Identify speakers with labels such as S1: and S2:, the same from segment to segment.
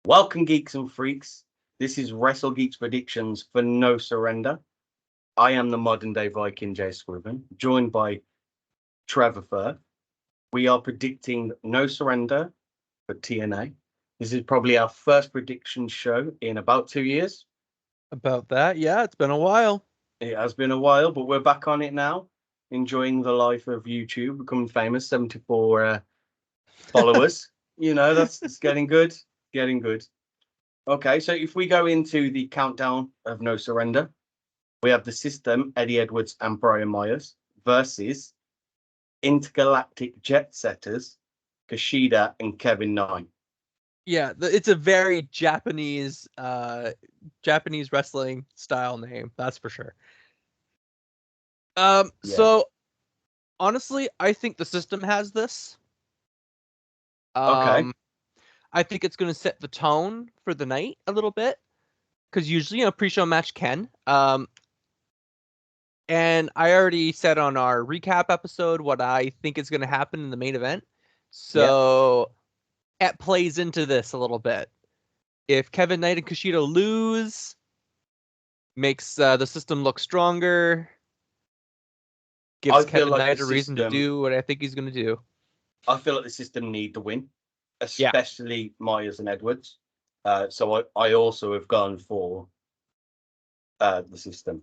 S1: Welcome, geeks and freaks. This is Wrestle Geeks predictions for No Surrender. I am the modern day Viking Jay Scriven, joined by Trevor Firth. We are predicting No Surrender for TNA. This is probably our first prediction show in about 2 years.
S2: About that, yeah, it's been a while.
S1: It has been a while, but we're back on it now, enjoying the life of YouTube, becoming famous, 74 followers. That's getting good, getting good. Okay, so if we go into the countdown of No Surrender, we have the System, Eddie Edwards and Brian Myers versus Intergalactic Jet Setters, Kushida and Kevin Knight.
S2: Yeah, it's a very Japanese wrestling style name, that's for sure.
S1: Yeah.
S2: So honestly, I think the System has this.
S1: Okay.
S2: I think it's going to set the tone for the night a little bit, because usually, pre-show match can. And I already said on our recap episode what I think is going to happen in the main event. So it plays into this a little bit. If Kevin Knight and Kushida lose, makes the System look stronger, gives Kevin Knight a reason to do what I think he's going to do.
S1: I feel like the System need the win, especially Myers and Edwards. So I also have gone for the System.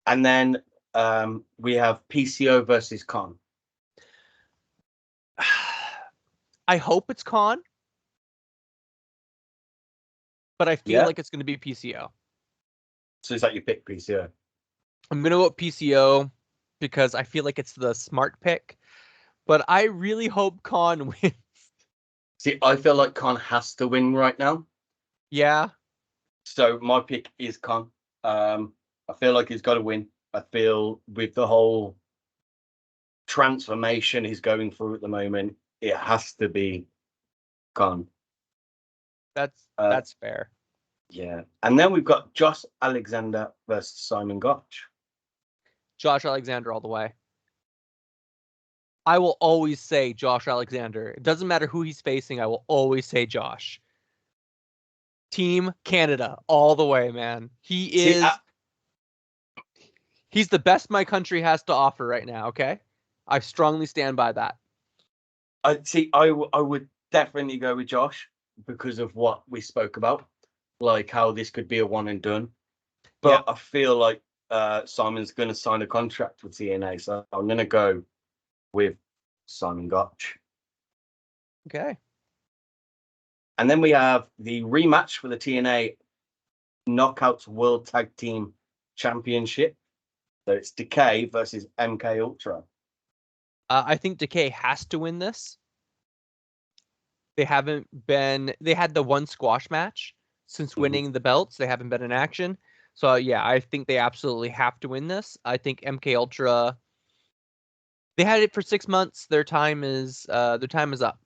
S1: And then we have PCO versus Khan.
S2: I hope it's Khan, but I feel like it's going to be PCO.
S1: So is that your pick, PCO?
S2: I'm going to go with PCO because I feel like it's the smart pick, but I really hope Khan wins.
S1: See, I feel like Khan has to win right now.
S2: Yeah.
S1: So my pick is Khan. I feel like he's got to win. I feel with the whole transformation he's going through at the moment, it has to be Khan.
S2: That's fair.
S1: Yeah. And then we've got Josh Alexander versus Simon Gotch.
S2: Josh Alexander all the way. I will always say Josh Alexander. It doesn't matter who he's facing. I will always say Josh. Team Canada all the way, man. He's the best my country has to offer right now, okay? I strongly stand by that.
S1: I would definitely go with Josh because of what we spoke about, like how this could be a one and done. But I feel like Simon's going to sign a contract with TNA, so I'm going to go with Simon Gotch.
S2: Okay.
S1: And then we have the rematch for the TNA Knockouts World Tag Team Championship. So it's Decay versus MK Ultra.
S2: I think Decay has to win this. They had the one squash match since winning the belts. They haven't been in action. So yeah, I think they absolutely have to win this. I think MK Ultra, they had it for 6 months. Their time is up.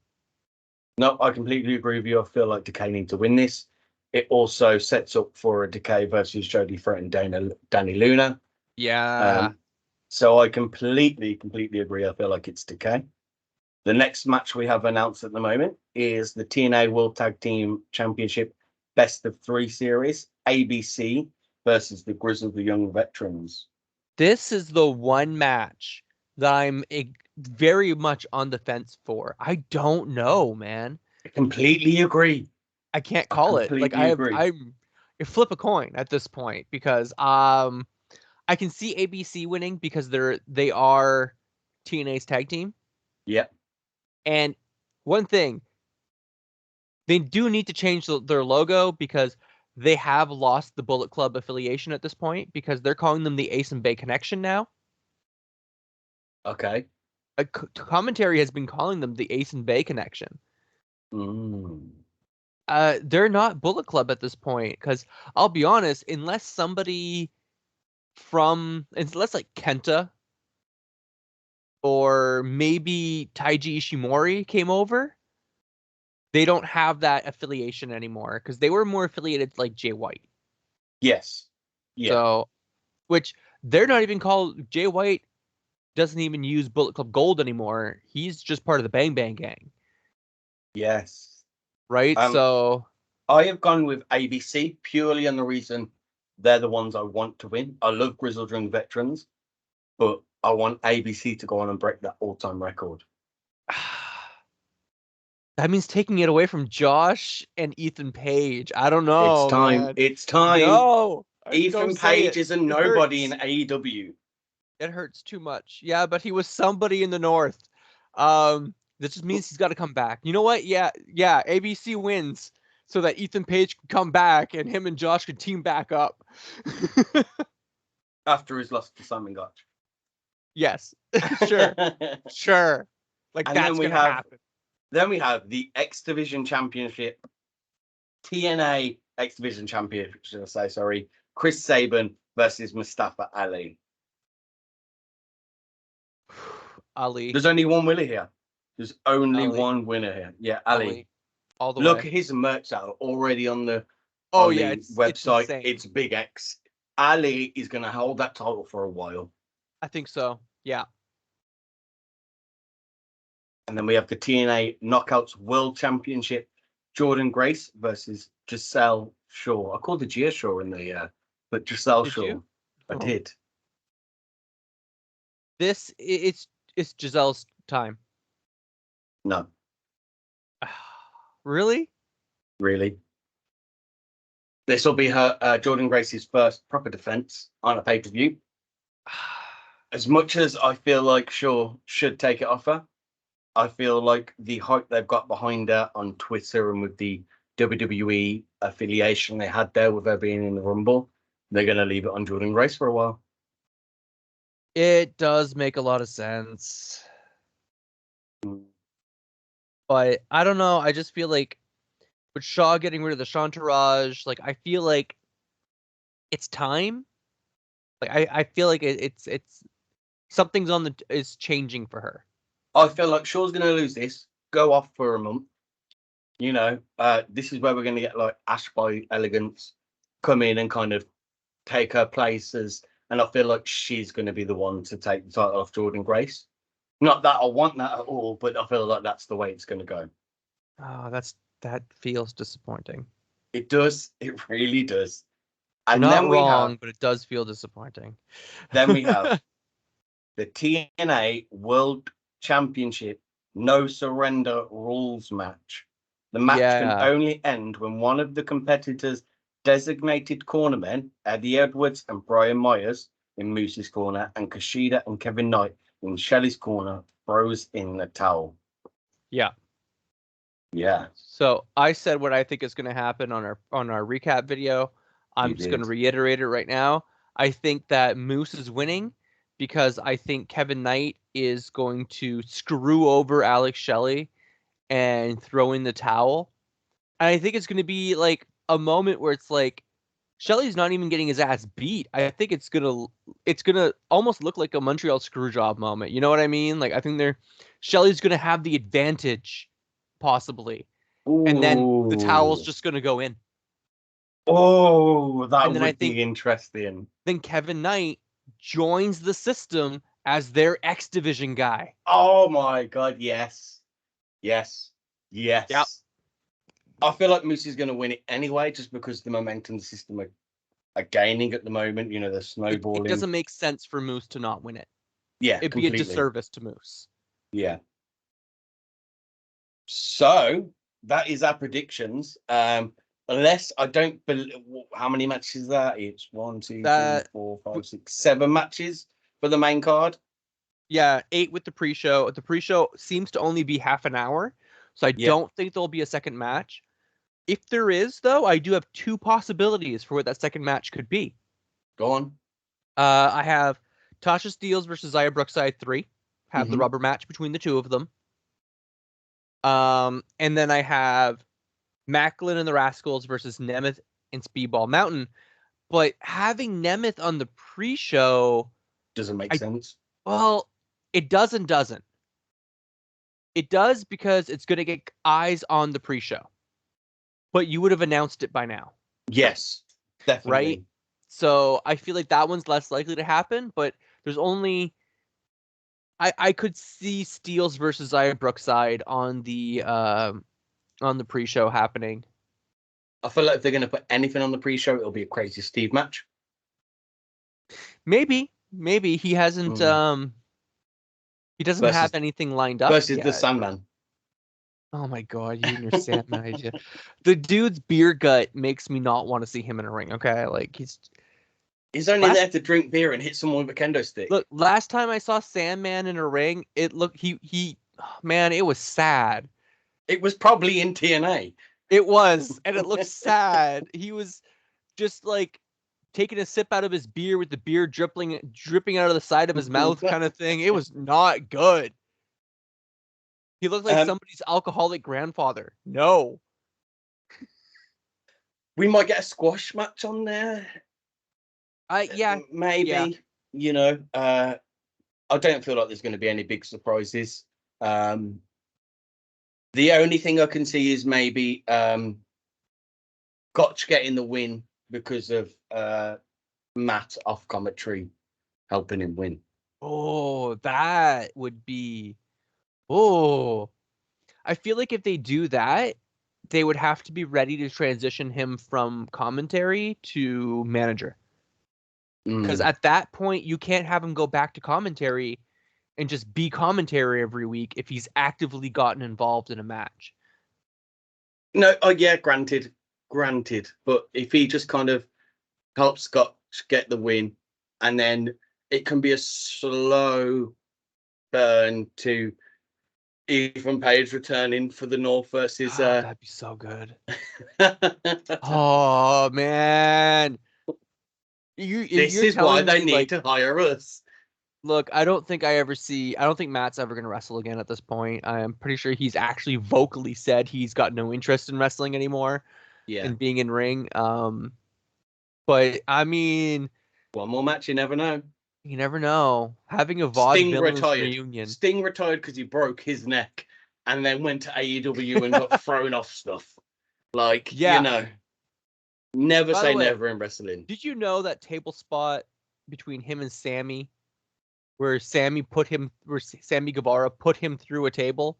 S1: No, I completely agree with you. I feel like Decay need to win this. It also sets up for a Decay versus Jody Fret and Danny Luna.
S2: Yeah.
S1: So I completely agree. I feel like it's Decay. The next match we have announced at the moment is the TNA World Tag Team Championship Best of 3 series, ABC versus the Grizzled Young Veterans.
S2: This is the one match that I'm very much on the fence for. I don't know, man.
S1: I completely agree.
S2: I can't call it. Like I flip a coin at this point because I can see ABC winning because they are TNA's tag team.
S1: Yeah.
S2: And one thing, they do need to change their logo because they have lost the Bullet Club affiliation at this point because they're calling them the Ace and Bay Connection now.
S1: Okay.
S2: Commentary has been calling them the Ace and Bay Connection. They're not Bullet Club at this point because I'll be honest, unless like Kenta or maybe Taiji Ishimori came over, they don't have that affiliation anymore because they were more affiliated like Jay White.
S1: Yes. Yeah.
S2: So, which they're not even called. Jay White doesn't even use Bullet Club Gold anymore. He's just part of the Bang Bang Gang.
S1: Yes.
S2: right? So
S1: I have gone with ABC purely on the reason they're the ones I want to win. I love Grizzled Young Veterans, but I want ABC to go on and break that all-time record.
S2: that means taking it away from Josh and Ethan Page. I don't
S1: It's
S2: know,
S1: time.
S2: man.
S1: It's time.
S2: No,
S1: Ethan
S2: don't say
S1: Page
S2: it.
S1: is a
S2: It
S1: nobody in
S2: hurts.
S1: AEW.
S2: It hurts too much. Yeah, but he was somebody in the North. That just means he's got to come back. You know what? Yeah. ABC wins so that Ethan Page can come back and him and Josh can team back up.
S1: After his loss to Simon Gotch.
S2: Yes, sure. Like
S1: And
S2: that's gonna happen.
S1: Then we have the X Division Championship, TNA X Division Championship, should I say, sorry. Chris Sabin versus Mustafa Ali.
S2: Ali.
S1: There's only one winner here. There's only
S2: Ali.
S1: one winner here. Yeah, Ali.
S2: All the
S1: Look
S2: way.
S1: at his merch out already on the
S2: It's
S1: website.
S2: insane.
S1: It's Big X. Ali is going to hold that title for a while.
S2: I think so. Yeah.
S1: And then we have the TNA Knockouts World Championship. Jordan Grace versus Giselle Shaw. I called the Gia Shaw in the but Giselle
S2: Did
S1: Shaw.
S2: you?
S1: I
S2: Oh.
S1: did.
S2: It's Giselle's time.
S1: No.
S2: Really?
S1: Really. This will be her Jordan Grace's first proper defense on a pay-per-view. As much as I feel like Shaw should take it off her, I feel like the hype they've got behind her on Twitter and with the WWE affiliation they had there with her being in the Rumble, they're going to leave it on Jordan Grace for a while.
S2: It does make a lot of sense. But I don't know. I just feel like with Shaw getting rid of the Shantaraj, like I feel like it's time. Like I feel like it's something's is changing for her.
S1: I feel like Shaw's going to lose this, go off for a month. You know, this is where we're going to get like Ash by Elegance come in and kind of take her places. And I feel like she's going to be the one to take the title off Jordan Grace. Not that I want that at all, but I feel like that's the way it's going to go.
S2: Oh, that feels disappointing.
S1: It does. It really does.
S2: You're
S1: And
S2: not wrong, but it does feel disappointing.
S1: Then we have the TNA World Championship No Surrender rules match. The match can only end when one of the competitors' designated cornermen, Eddie Edwards and Brian Myers in Moose's corner, and Kushida and Kevin Knight in Shelley's corner, throws in the towel.
S2: Yeah.
S1: Yeah.
S2: So I said what I think is going to happen on our recap video. I'm just going to reiterate it right now. I think that Moose is winning because I think Kevin Knight is going to screw over Alex Shelley and throw in the towel. And I think it's going to be like a moment where it's like Shelley's not even getting his ass beat. I think it's gonna almost look like a Montreal Screwjob moment. You know what I mean? Like I think Shelley's gonna have the advantage, possibly.
S1: Ooh.
S2: And then the towel's just gonna go in.
S1: Oh, that would be interesting.
S2: Then Kevin Knight joins the system as their X Division guy.
S1: Oh my god, yes. Yes. Yes. Yep. I feel like Moose is going to win it anyway, just because the momentum the system are gaining at the moment. You know, they're snowballing.
S2: It doesn't make sense for Moose to not win it.
S1: Yeah,
S2: it'd completely be a disservice to Moose.
S1: Yeah. So that is our predictions. Unless I don't believe, how many matches is that? It's 1, 2, 3, 4, 5, 6, 7 matches for the main card.
S2: Yeah, 8 with the pre-show. The pre-show seems to only be half an hour, so I don't think there'll be a second match. If there is, though, I do have 2 possibilities for what that second match could be.
S1: Go on.
S2: I have Tasha Steelz versus Xia Brookside 3. Have the rubber match between the two of them. And then I have Macklin and the Rascals versus Nemeth and Speedball Mountain. But having Nemeth on the pre-show
S1: doesn't make sense.
S2: Well, it does and doesn't. It does because it's going to get eyes on the pre-show. But you would have announced it by now.
S1: Yes, definitely.
S2: Right? So I feel like that one's less likely to happen, but there's only... I could see Steelz versus Xia Brookside on the on the pre-show happening.
S1: I feel like if they're going to put anything on the pre-show, it'll be a Crazy Steve match.
S2: Maybe he hasn't. He doesn't have anything lined up
S1: versus
S2: yet.
S1: the Sandman.
S2: Oh my god, you and your Sandman idea. The dude's beer gut makes me not want to see him in a ring. Okay, like
S1: he's only there to drink beer and hit someone with a kendo stick.
S2: Look, last time I saw Sandman in a ring, it looked man, it was sad.
S1: It was probably in TNA.
S2: It was, and it looked sad. He was just like taking a sip out of his beer with the beer dripping out of the side of his mouth kind of thing. It was not good. He looked like somebody's alcoholic grandfather. No.
S1: We might get a squash match on there.
S2: Yeah.
S1: Maybe.
S2: Yeah.
S1: You know, I don't feel like there's going to be any big surprises. The only thing I can see is maybe Gotch getting the win because of Matt off commentary helping him win.
S2: Oh, that would be. Oh, I feel like if they do that, they would have to be ready to transition him from commentary to manager. Because at that point, you can't have him go back to commentary and just be commentary every week if he's actively gotten involved in a match.
S1: No, yeah, granted. But if he just kind of helps Scott get the win, and then it can be a slow burn to Ethan Page returning for the North versus.
S2: That'd be so good. Oh man,
S1: this is why they need to hire us.
S2: Look, I don't think Matt's ever going to wrestle again at this point. I am pretty sure he's actually vocally said he's got no interest in wrestling anymore.
S1: Yeah.
S2: And being in ring. But I mean,
S1: one more match, you never know.
S2: You never know. Having a vaudevillains reunion.
S1: Sting retired because he broke his neck and then went to AEW and got thrown off stuff. Like, you know, never say never in wrestling.
S2: Did you know that table spot between him and Sammy, where Sammy Guevara put him through a table?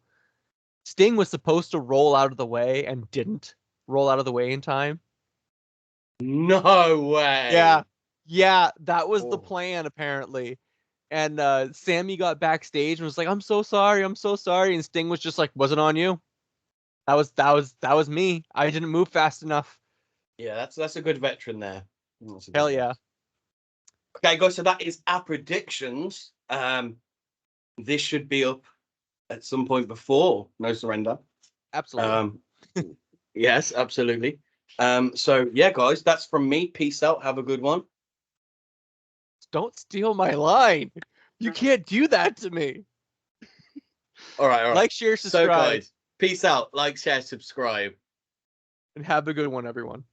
S2: Sting was supposed to roll out of the way and didn't roll out of the way in time.
S1: No way.
S2: Yeah, that was the plan apparently. And Sammy got backstage and was like, "I'm so sorry," and Sting was just like, "Wasn't on you. That was me. I didn't move fast enough."
S1: Yeah, that's a good veteran there.
S2: Hell yeah.
S1: Okay, guys, so that is our predictions. This should be up at some point before No Surrender.
S2: Absolutely.
S1: Yes, absolutely. So yeah, guys, that's from me. Peace out. Have a good one.
S2: Don't steal my line. You can't do that to me.
S1: All right.
S2: Like, share, subscribe.
S1: So guys, peace out. Like, share, subscribe.
S2: And have a good one, everyone.